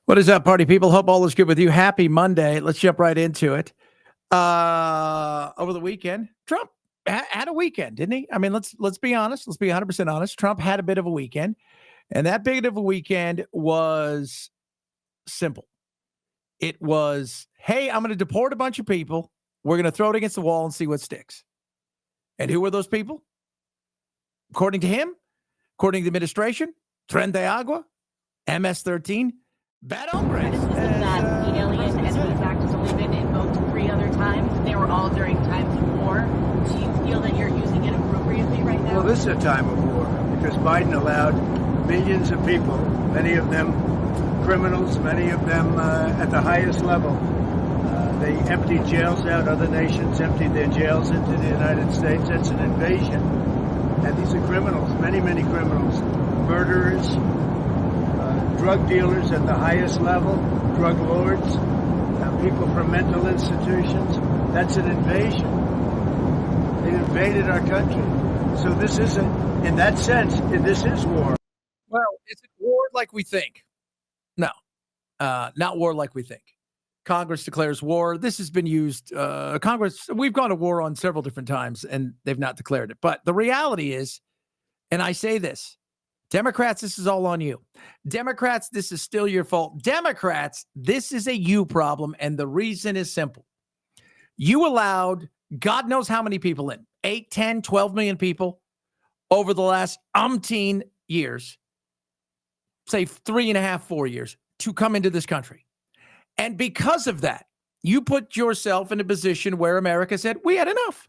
What is up, party people? Hope all is good with you. Happy Monday. Let's jump right into it. Over the weekend, Trump had a weekend, didn't he? I mean, let's be honest. Let's be 100% honest. Trump had a bit of a weekend, and that bit of a weekend was simple. It was, hey, I'm going to deport a bunch of people. We're going to throw it against the wall and see what sticks. And who were those people? According to him, according to the administration, Tren de Aragua, MS-13, bad hombres. That the Alien Enemies Act has only been invoked 3 other times. They were all during times of war. Do you feel that you're using it appropriately right now? Well, this is a time of war because Biden allowed millions of people, many of them criminals, many of them at the highest level. They emptied jails out. Other nations emptied their jails into the United States. That's an invasion. And these are criminals, many, many criminals, murderers, drug dealers at the highest level, drug lords, people from mental institutions. That's an invasion. They invaded our country. So this isn't, in that sense, this is war. Well, is it war like we think? No, not war like we think. Congress declares war. This has been used. Congress, we've gone to war on several different times, and they've not declared it. But the reality is, and I say this, Democrats, this is all on you. Democrats, this is still your fault. Democrats, this is a you problem, and the reason is simple. You allowed God knows how many people in, 8, 10, 12 million people over the last umpteen years, say 3.5, 4 years, to come into this country. And because of that, you put yourself in a position where America said, we had enough.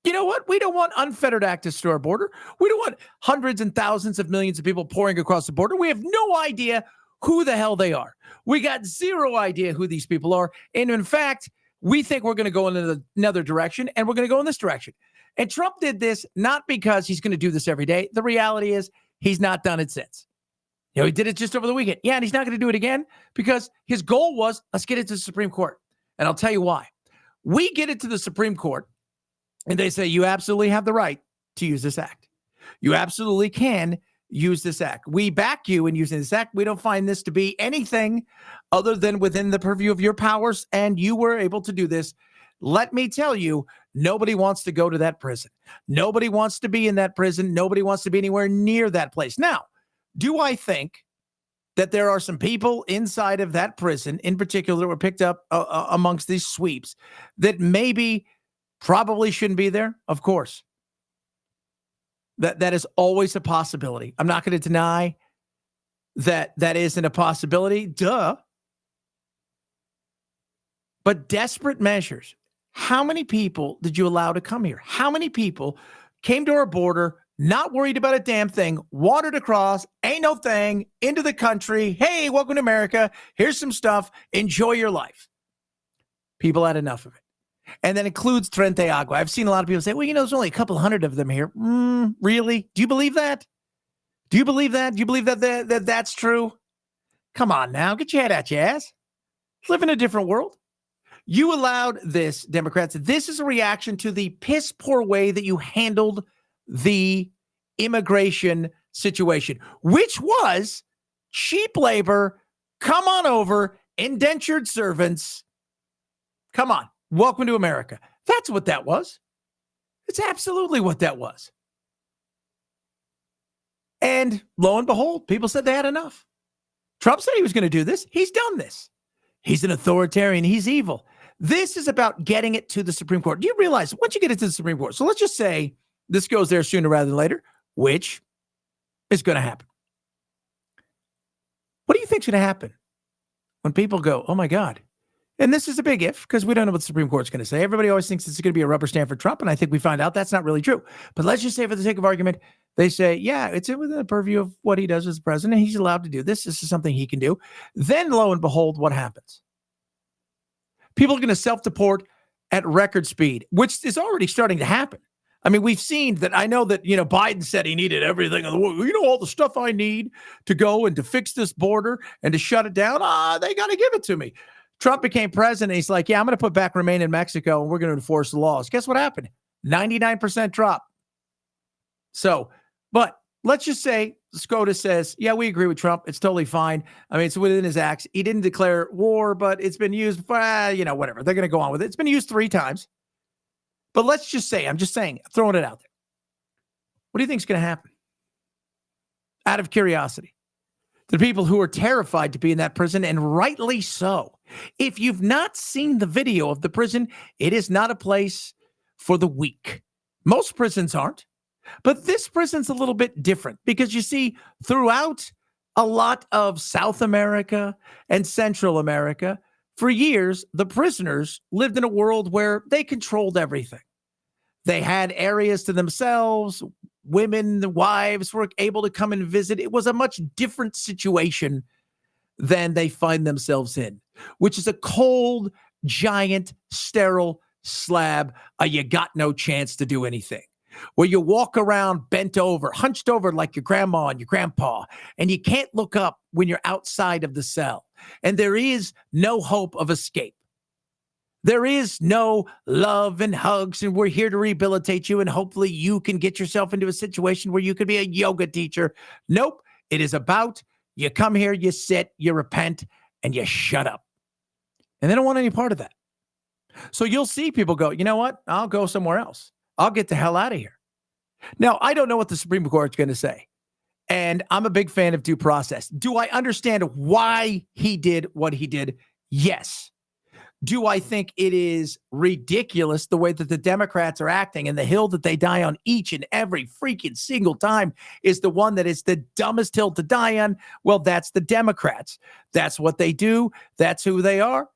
You know what? We don't want unfettered access to our border. We don't want hundreds and thousands of millions of people pouring across the border. We have no idea who the hell they are. We got zero idea who these people are. And in fact, we think we're going to go in another direction, and we're going to go in this direction. And Trump did this not because he's going to do this every day. The reality is he's not done it since. You know, he did it just over the weekend. Yeah, and he's not going to do it again because his goal was, let's get it to the Supreme Court. And I'll tell you why. We get it to the Supreme Court, and they say, you absolutely have the right to use this act. You absolutely can use this act. We back you in using this act. We don't find this to be anything other than within the purview of your powers, and you were able to do this. Let me tell you, nobody wants to go to that prison. Nobody wants to be in that prison. Nobody wants to be anywhere near that place. Now, do I think that there are some people inside of that prison, in particular, that were picked up amongst these sweeps that maybe probably shouldn't be there? Of course. That is always a possibility. I'm not going to deny that that isn't a possibility. Duh. But desperate measures. How many people did you allow to come here? How many people came to our border, not worried about a damn thing, wandered across, ain't no thing, into the country? Hey, welcome to America. Here's some stuff. Enjoy your life. People had enough of it. And that includes Tren de Aragua. I've seen a lot of people say, well, you know, there's only a couple hundred of them here. Really? Do you believe that? Do you believe that? Do you believe that that's true? Come on now. Get your head out your ass. Live in a different world. You allowed this, Democrats. This is a reaction to the piss poor way that you handled the immigration situation, which was cheap labor. Come on over, indentured servants. Come on. Welcome to America. That's what that was. It's absolutely what that was. And lo and behold, people said they had enough. Trump said he was going to do this. He's done this. He's an authoritarian. He's evil. This is about getting it to the Supreme Court. Do you realize once you get it to the Supreme Court, so let's just say this goes there sooner rather than later, which is going to happen. What do you think is going to happen when people go, oh my God? And this is a big if, because we don't know what the Supreme Court's going to say. Everybody always thinks it's going to be a rubber stamp for Trump, and I think we find out that's not really true. But let's just say, for the sake of argument, they say, yeah, it's within the purview of what he does as president. He's allowed to do this. This is something he can do. Then, lo and behold, what happens? People are going to self-deport at record speed, which is already starting to happen. I mean, we've seen that. I know that, Biden said he needed everything in the world. All the stuff I need to go and to fix this border and to shut it down. They got to give it to me. Trump became president. He's like, yeah, I'm going to put back Remain in Mexico and we're going to enforce the laws. Guess what happened? 99% drop. So, but let's just say SCOTUS says, yeah, we agree with Trump. It's totally fine. I mean, it's within his acts. He didn't declare war, but it's been used for, whatever. They're going to go on with it. It's been used 3 times. But let's just say, I'm just saying, throwing it out there. What do you think is going to happen? Out of curiosity. The people who are terrified to be in that prison, and rightly so. If you've not seen the video of the prison, it is not a place for the weak. Most prisons aren't. But this prison's a little bit different because you see, throughout a lot of South America and Central America, for years, the prisoners lived in a world where they controlled everything. They had areas to themselves. Women, the wives were able to come and visit. It was a much different situation than they find themselves in, which is a cold, giant, sterile slab. You got no chance to do anything. Where you walk around bent over, hunched over like your grandma and your grandpa, and you can't look up when you're outside of the cell. And there is no hope of escape. There is no love and hugs, and we're here to rehabilitate you, and hopefully you can get yourself into a situation where you could be a yoga teacher. Nope. It is about you come here, you sit, you repent, and you shut up. And they don't want any part of that. So you'll see people go, you know what? I'll go somewhere else. I'll get the hell out of here. Now, I don't know what the Supreme Court's going to say. And I'm a big fan of due process. Do I understand why he did what he did? Yes. Do I think it is ridiculous the way that the Democrats are acting, and the hill that they die on each and every freaking single time is the one that is the dumbest hill to die on? Well, that's the Democrats. That's what they do. That's who they are.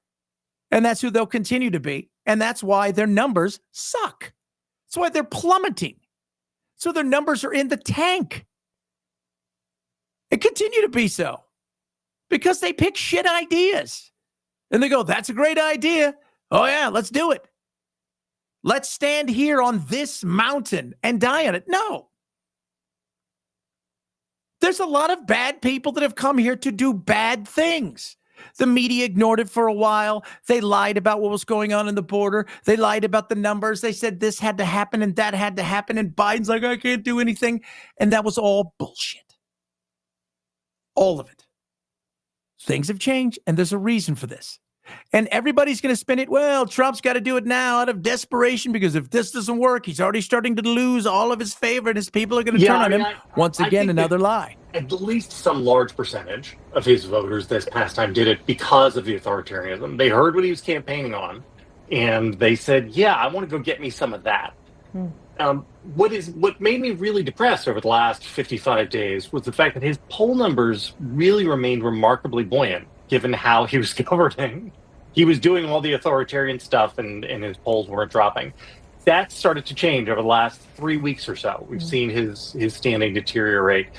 And that's who they'll continue to be. And that's why their numbers suck. That's why they're plummeting. So their numbers are in the tank. And continue to be so. Because they pick shit ideas. And they go, that's a great idea. Oh, yeah, let's do it. Let's stand here on this mountain and die on it. No. There's a lot of bad people that have come here to do bad things. The media ignored it for a while. They lied about what was going on in the border. They lied about the numbers. They said this had to happen and that had to happen. And Biden's like, I can't do anything. And that was all bullshit. All of it. Things have changed, and there's a reason for this. And everybody's going to spin it, well, Trump's got to do it now out of desperation, because if this doesn't work, he's already starting to lose all of his favor, and his people are going to turn on him. Once again, another lie. At least some large percentage of his voters this past time did it because of the authoritarianism. They heard what he was campaigning on, and they said, yeah, I want to go get me some of that. What made me really depressed over the last 55 days was the fact that his poll numbers really remained remarkably buoyant, given how he was governing. He was doing all the authoritarian stuff, and his polls weren't dropping. That started to change over the last 3 weeks or so. We've seen his standing deteriorate.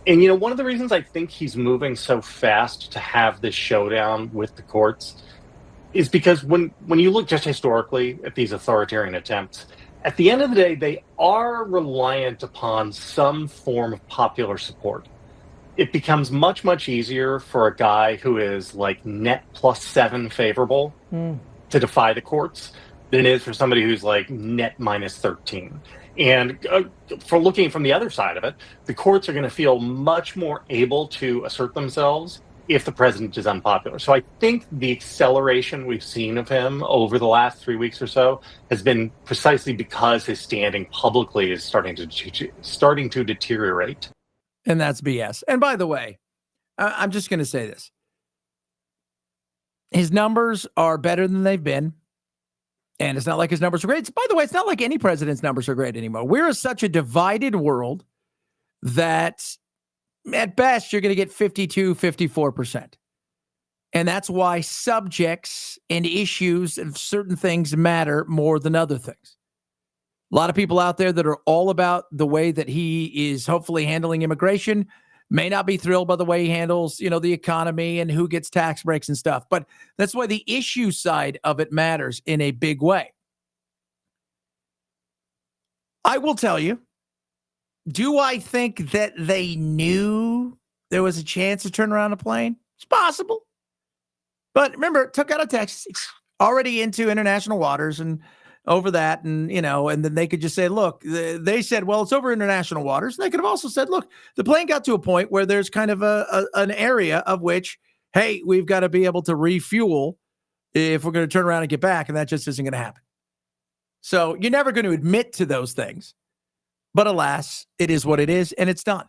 And, you know, one of the reasons I think he's moving so fast to have this showdown with the courts is because when you look just historically at these authoritarian attempts, at the end of the day, they are reliant upon some form of popular support. It becomes much, much easier for a guy who is like net +7 favorable to defy the courts than it is for somebody who's like net -13. And for looking from the other side of it, the courts are going to feel much more able to assert themselves if the president is unpopular. So I think the acceleration we've seen of him over the last 3 weeks or so has been precisely because his standing publicly is starting to deteriorate. And that's BS. And by the way, I'm just going to say this. His numbers are better than they've been. And it's not like his numbers are great. By the way, it's not like any president's numbers are great anymore. We're such a divided world that at best, you're going to get 52, 54%. And that's why subjects and issues of certain things matter more than other things. A lot of people out there that are all about the way that he is hopefully handling immigration may not be thrilled by the way he handles, the economy and who gets tax breaks and stuff. But that's why the issue side of it matters in a big way. I will tell you, do I think that they knew there was a chance to turn around a plane? It's possible. But remember, it took out of Texas, already into international waters, and over that. And, and then they could just say, look, they said, well, it's over international waters. And they could have also said, look, the plane got to a point where there's kind of an area of which, hey, we've got to be able to refuel if we're going to turn around and get back. And that just isn't going to happen. So you're never going to admit to those things. But alas, it is what it is, and it's done.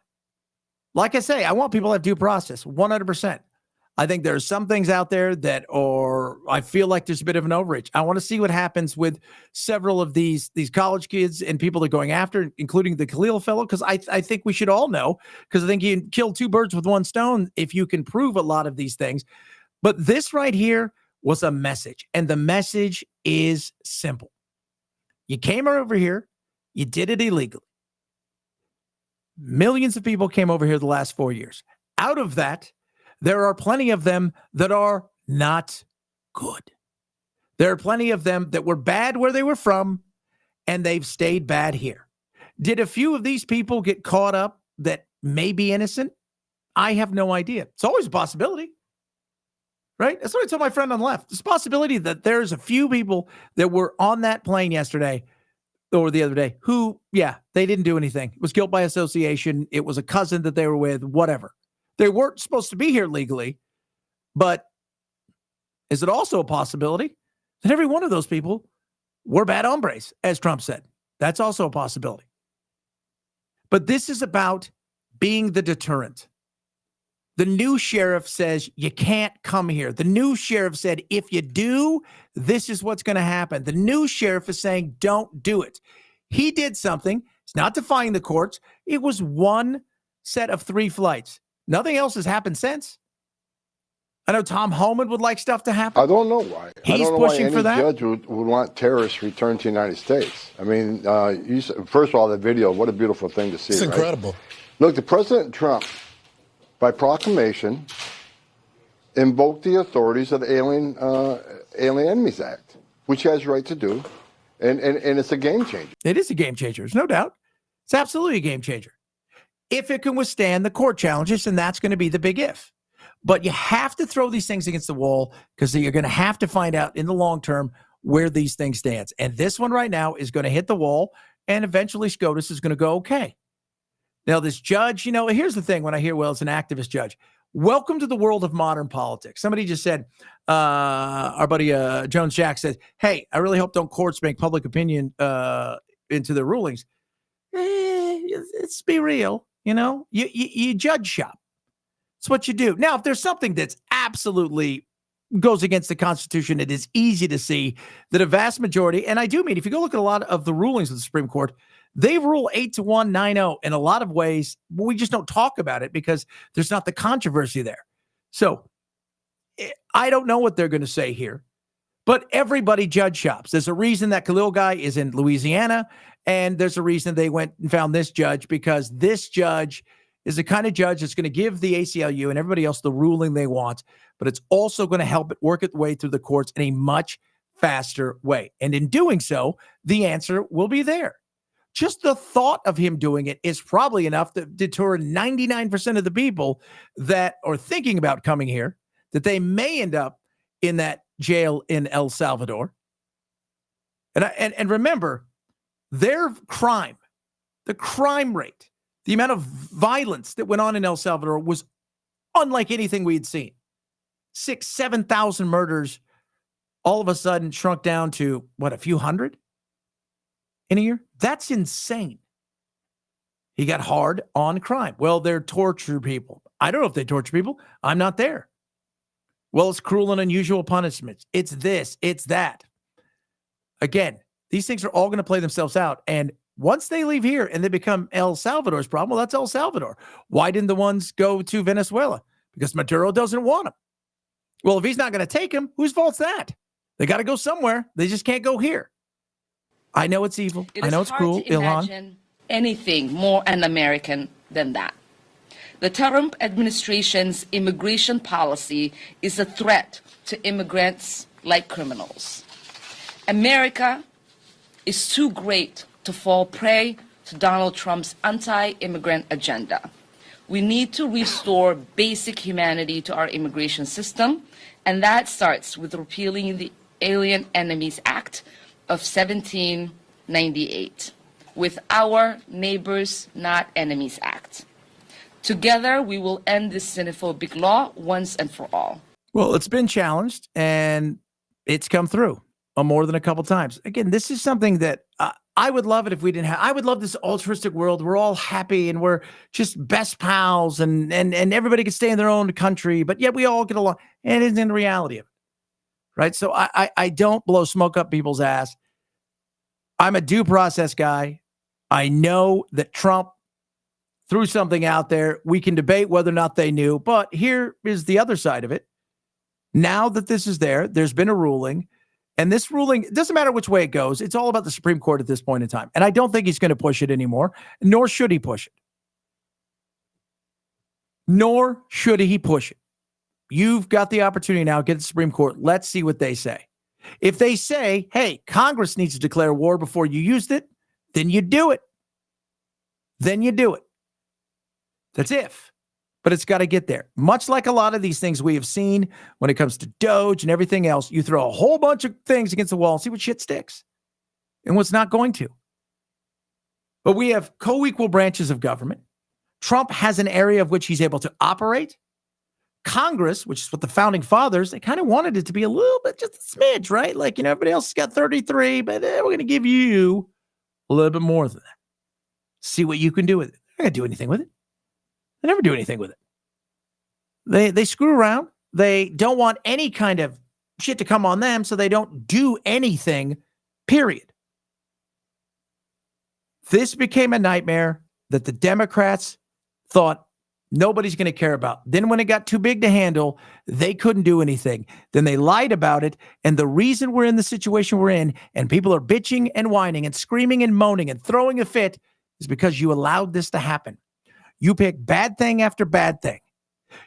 Like I say, I want people to have due process, 100%. I think there are some things out there that I feel like there's a bit of an overreach. I want to see what happens with several of these college kids and people they're going after, including the Khalil fellow, because I think we should all know, because I think you can kill two birds with one stone if you can prove a lot of these things. But this right here was a message, and the message is simple. You came over here, you did it illegally. Millions of people came over here the last 4 years. Out of that, there are plenty of them that are not good. There are plenty of them that were bad where they were from, and they've stayed bad here. Did a few of these people get caught up that may be innocent? I have no idea. It's always a possibility, right? That's what I told my friend on the left. There's a possibility that there's a few people that were on that plane yesterday or the other day who, they didn't do anything. It was guilt by association. It was a cousin that they were with, whatever. They weren't supposed to be here legally, but is it also a possibility that every one of those people were bad hombres, as Trump said? That's also a possibility. But this is about being the deterrent. The new sheriff says you can't come here. The new sheriff said, if you do, this is what's going to happen. The new sheriff is saying, don't do it. He did something. It's not defying the courts. It was one set of 3 flights. Nothing else has happened since. I know Tom Homan would like stuff to happen. I don't know why. He's I don't know pushing why any for that. judge would want terrorists returned to the United States. I mean, first of all, the video, what a beautiful thing to see. It's right? incredible. Look, the President Trump, by proclamation, invoked the authorities of the Alien Enemies Act, which he has the right to do, and it's a game changer. It is a game changer. There's no doubt. It's absolutely a game changer. If it can withstand the court challenges, and that's going to be the big if. But you have to throw these things against the wall, because you're going to have to find out in the long term where these things stand. And this one right now is going to hit the wall, and eventually SCOTUS is going to go, okay. Now, this judge, here's the thing when I hear, well, it's an activist judge. Welcome to the world of modern politics. Somebody just said, our buddy Jones Jack said, hey, I really hope don't courts make public opinion into their rulings. Let's be real. You judge shop. It's what you do. Now, if there's something that's absolutely goes against the Constitution, it is easy to see that a vast majority, and I do mean, if you go look at a lot of the rulings of the Supreme Court, they rule 8-1, 9-0 in a lot of ways. We just don't talk about it because there's not the controversy there. So I don't know what they're going to say here, but everybody judge shops. There's a reason that Khalil guy is in Louisiana, and there's a reason they went and found this judge, because this judge is the kind of judge that's going to give the ACLU and everybody else the ruling they want, but it's also going to help it work its way through the courts in a much faster way. And in doing so, the answer will be there. Just the thought of him doing it is probably enough to deter 99% of the people that are thinking about coming here, that they may end up in that jail in El Salvador. And remember, their crime, the crime rate, the amount of violence that went on in El Salvador was unlike anything we had seen. 6,000, 7,000 murders all of a sudden shrunk down to, a few hundred in a year? That's insane. He got hard on crime. Well, they're torture people. I don't know if they torture people. I'm not there. Well, it's cruel and unusual punishments. It's this, it's that. Again, these things are all going to play themselves out. And once they leave here and they become El Salvador's problem, well, that's El Salvador. Why didn't the ones go to Venezuela? Because Maduro doesn't want them. Well, if he's not going to take them, whose fault's that? They got to go somewhere. They just can't go here. I know it's evil. I know it's cruel. It is hard to imagine anything more un-American than that. The Trump administration's immigration policy is a threat to immigrants like criminals. America is too great to fall prey to Donald Trump's anti-immigrant agenda. We need to restore basic humanity to our immigration system, and that starts with repealing the Alien Enemies Act of 1798 with Our Neighbors Not Enemies Act. Together, we will end this xenophobic law once and for all. Well, it's been challenged and it's come through more than a couple times. Again, this is something that I would love it if we didn't have. I would love this altruistic world. We're all happy and we're just best pals and everybody can stay in their own country, but yet we all get along. And it isn't the reality of it, right? So I don't blow smoke up people's ass. I'm a due process guy. I know that Trump threw something out there. We can debate whether or not they knew, but here is the other side of it. Now that this is there, there's been a ruling, and this ruling, it doesn't matter which way it goes. It's all about the Supreme Court at this point in time. And I don't think he's going to push it anymore, nor should he push it. Nor should he push it. You've got the opportunity now, get the Supreme Court. Let's see what they say. If they say, hey, Congress needs to declare war before you used it, then you do it. Then you do it. That's if. But it's got to get there. Much like a lot of these things we have seen when it comes to Doge and everything else, you throw a whole bunch of things against the wall and see what shit sticks and what's not going to. But we have co-equal branches of government. Trump has an area of which he's able to operate. Congress, which is what the founding fathers, they kind of wanted it to be a little bit, just a smidge, right? Like, everybody else has got 33, but we're going to give you a little bit more than that. See what you can do with it. They're not going to do anything with it. They never do anything with it. They screw around. They don't want any kind of shit to come on them, so they don't do anything, period. This became a nightmare that the Democrats thought nobody's going to care about. Then when it got too big to handle, they couldn't do anything. Then they lied about it, and the reason we're in the situation we're in, and people are bitching and whining and screaming and moaning and throwing a fit, is because you allowed this to happen. You pick bad thing after bad thing.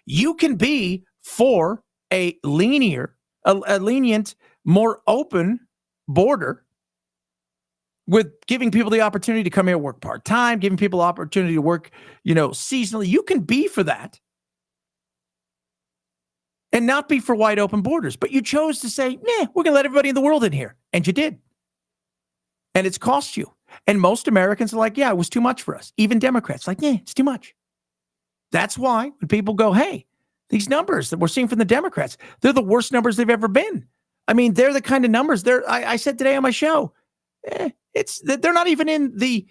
You can be for a lenient, more open border with giving people the opportunity to come here, work part-time, giving people opportunity to work, seasonally. You can be for that and not be for wide open borders. But you chose to say, we're going to let everybody in the world in here. And you did. And it's cost you. And most Americans are like, it was too much for us. Even Democrats like, it's too much. That's why when people go, hey, these numbers that we're seeing from the Democrats, they're the worst numbers they've ever been. I mean, they're the kind of numbers I said today on my show, they're not even in the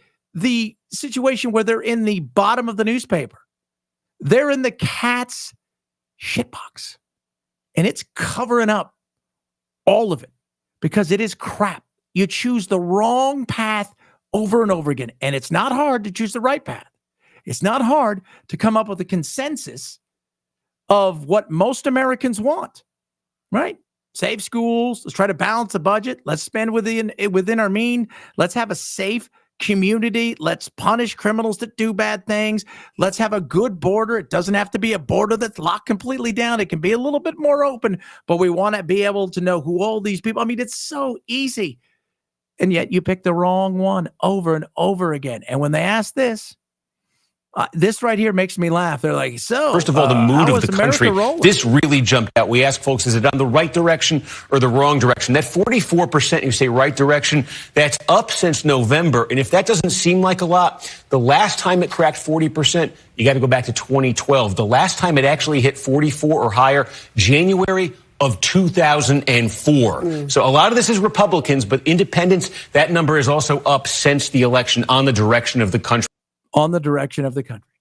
situation where they're in the bottom of the newspaper. They're in the cat's shitbox. And it's covering up all of it because it is crap. You choose the wrong path over and over again. And it's not hard to choose the right path. It's not hard to come up with a consensus of what most Americans want, right? Save schools. Let's try to balance the budget. Let's spend within our mean. Let's have a safe community. Let's punish criminals that do bad things. Let's have a good border. It doesn't have to be a border that's locked completely down. It can be a little bit more open, but we want to be able to know who all these people. I mean, it's so easy. And yet you pick the wrong one over and over again. And when they ask this right here makes me laugh. They're like, first of all, the mood of the country, this really jumped out. We ask folks, is it on the right direction or the wrong direction? That 44%, you say right direction, that's up since November. And if that doesn't seem like a lot, the last time it cracked 40%, you got to go back to 2012. The last time it actually hit 44 or higher, January of 2004. So a lot of this is Republicans, but independents, that number is also up since the election on the direction of the country. On the direction of the country.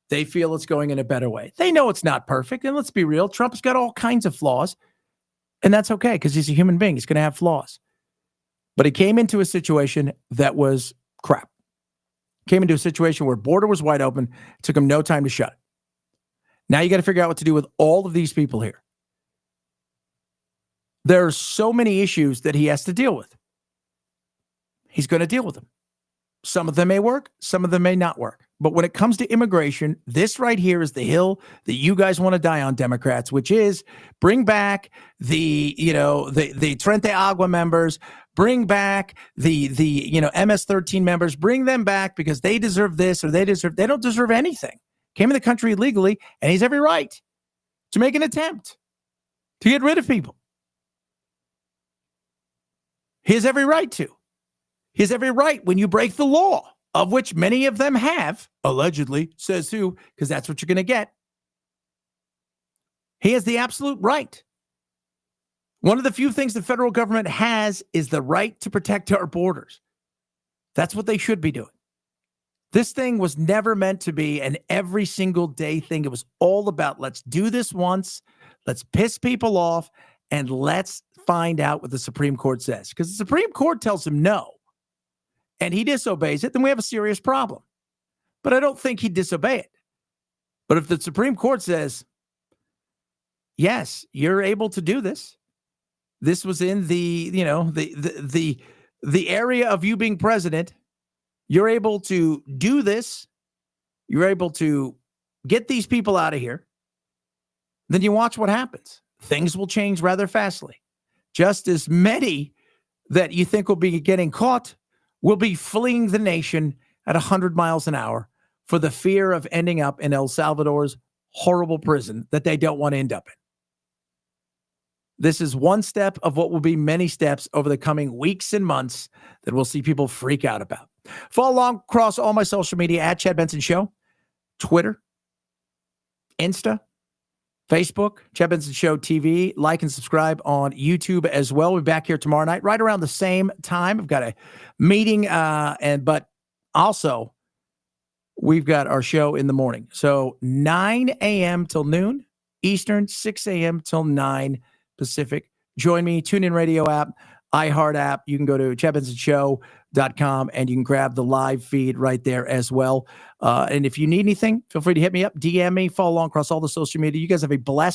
They feel it's going in a better way. They know it's not perfect. And let's be real, Trump's got all kinds of flaws. And that's okay because he's a human being. He's going to have flaws. But he came into a situation that was crap. Came into a situation where border was wide open. It took him no time to shut it. Now you got to figure out what to do with all of these people here. There are so many issues that he has to deal with. He's going to deal with them. Some of them may work, some of them may not work. But when it comes to immigration, this right here is the hill that you guys want to die on, Democrats, which is bring back the Tren Aragua members, bring back the MS-13 members, bring them back because they deserve this or they don't deserve anything. Came in the country illegally, and he's every right to make an attempt to get rid of people. He has every right to. He has every right when you break the law, of which many of them have, allegedly, says who, because that's what you're going to get. He has the absolute right. One of the few things the federal government has is the right to protect our borders. That's what they should be doing. This thing was never meant to be an every single day thing. It was all about, let's do this once, let's piss people off, and let's find out what the Supreme Court says. Because the Supreme Court tells him no, and he disobeys it, then we have a serious problem. But I don't think he'd disobey it. But if the Supreme Court says, yes, you're able to do this, this was in the area of you being president, you're able to do this, you're able to get these people out of here, then you watch what happens. Things will change rather fastly. Just as many that you think will be getting caught will be fleeing the nation at 100 miles an hour for the fear of ending up in El Salvador's horrible prison that they don't want to end up in. This is one step of what will be many steps over the coming weeks and months that we'll see people freak out about. Follow along across all my social media at Chad Benson Show, Twitter, Insta, Facebook, Chad Benson Show TV. Like and subscribe on YouTube as well. We'll be back here tomorrow night, right around the same time. I've got a meeting, but also we've got our show in the morning. So 9 a.m. till noon Eastern, 6 a.m. till 9 Pacific. Join me, TuneIn Radio app, iHeart app. You can go to chadbensonshow.com and you can grab the live feed right there as well. And if you need anything, feel free to hit me up, DM me, follow along across all the social media. You guys have a blessed